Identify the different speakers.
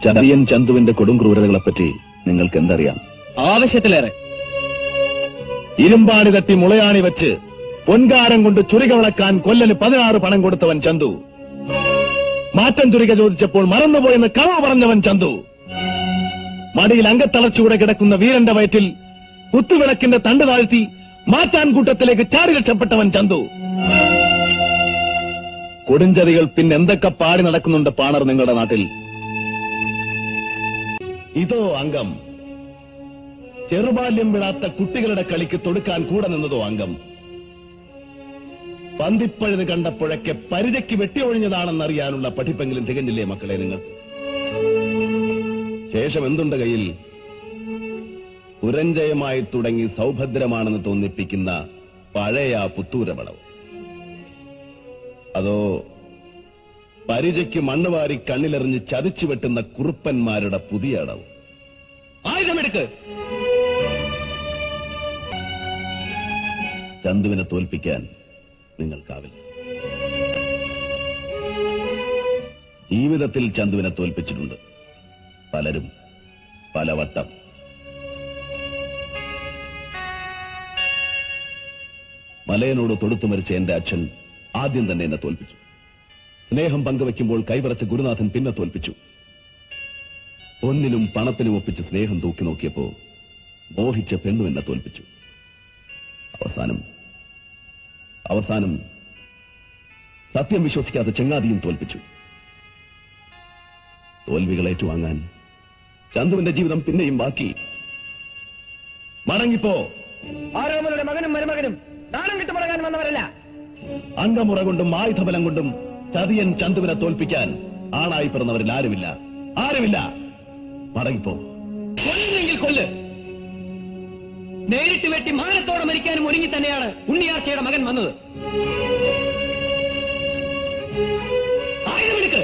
Speaker 1: ചതിയൻ ചന്തുവിന്റെ കൊടും ക്രൂരതകളെപ്പറ്റി നിങ്ങൾക്ക് എന്തറിയാം?
Speaker 2: ആവശ്യത്തിലേറെ.
Speaker 1: ഇരുമ്പാണി തട്ടി മുളയാണി വെച്ച് പൊൻകാരം കൊണ്ട് ചുരിക വിളക്കാൻ കൊല്ലന് 16 പണം കൊടുത്തവൻ ചന്തു. മാറ്റം ചുരിക ചോദിച്ചപ്പോൾ മറന്നുപോയെന്ന് കളവ് പറഞ്ഞവൻ ചന്തു. മടിയിൽ അങ്കത്തളച്ചുകൂടെ കിടക്കുന്ന വീരന്റെ വയറ്റിൽ കുത്തുവിളക്കിന്റെ തണ്ട് താഴ്ത്തി മാറ്റാൻ കൂട്ടത്തിലേക്ക് ചാടി രക്ഷപ്പെട്ടവൻ ചന്തു. കൊടുഞ്ചതികൾ പിന്നെന്തൊക്കെ പാടി നടക്കുന്നുണ്ട് പാണർ നിങ്ങളുടെ നാട്ടിൽ? ഇതോ അംഗം. ചെറുബാല്യം വിടാത്ത കുട്ടികളുടെ കളിക്ക് തൊടുക്കാൻ കൂടെ നിന്നതോ അംഗം. പന്തിപ്പഴുത് കണ്ടപ്പോഴൊക്കെ പരിചയ്ക്ക് വെട്ടിയൊഴിഞ്ഞതാണെന്നറിയാനുള്ള പഠിപ്പെങ്കിലും തികഞ്ഞില്ലേ മക്കളെ നിങ്ങൾ? ശേഷം എന്തുണ്ട് കയ്യിൽ? പുരഞ്ജയമായി തുടങ്ങി സൗഭദ്രമാണെന്ന് തോന്നിപ്പിക്കുന്ന പഴയ പുത്തൂരമളവ്. അതോ പരിചയ്ക്ക് മണ്ണുവാരി കണ്ണിലെറിഞ്ഞ് ചതിച്ചു വെട്ടുന്ന കുറുപ്പന്മാരുടെ പുതിയ അടവ്?
Speaker 2: ആയുധമെടുക്ക്.
Speaker 1: ചന്തുവിനെ തോൽപ്പിക്കാൻ നിങ്ങൾക്കാവില്ല. ജീവിതത്തിൽ ചന്തുവിനെ തോൽപ്പിച്ചിട്ടുണ്ട് പലരും പലവട്ടം. മലയനോട് തൊടുത്തു മരിച്ച എന്റെ അച്ഛൻ ആദ്യം തന്നെ എന്നെ തോൽപ്പിച്ചു. സ്നേഹം പങ്കുവയ്ക്കുമ്പോൾ കൈവറച്ച ഗുരുനാഥൻ പിന്നെ തോൽപ്പിച്ചു. പൊന്നിനും പണത്തിനും ഒപ്പിച്ച് സ്നേഹം തൂക്കി നോക്കിയപ്പോ മോഹിച്ച പെണ്ണു എന്നെ തോൽപ്പിച്ചു. അവസാനം സത്യം വിശ്വസിക്കാത്ത ചെങ്ങാതിയും തോൽപ്പിച്ചു. തോൽവികൾ ഏറ്റുവാങ്ങാൻ ചന്തുവിന്റെ ജീവിതം പിന്നെയും ബാക്കി. മടങ്ങിപ്പോ.
Speaker 2: ആരോമലുടെ മകനും മരുമകനും നാണം കിട്ടുമടങ്ങാൻ വന്നവരല്ല.
Speaker 1: അംഗമുറ കൊണ്ടും ആയുധബലം കൊണ്ടും ചതിയൻ ചന്തുവിനെ തോൽപ്പിക്കാൻ ആണായി പിറന്നവരിൽ ആരുമില്ല. മടങ്ങിപ്പോ.
Speaker 2: കൊല്ലുന്നെങ്കിൽ കൊല്ല്. നേരിട്ട് വെട്ടി മാനത്തോടെ മരിക്കാനും ഒരുങ്ങി തന്നെയാണ് ഉണ്ണിയാർച്ചയുടെ മകൻ വന്നത്. ആയുധമെടുക്ക്.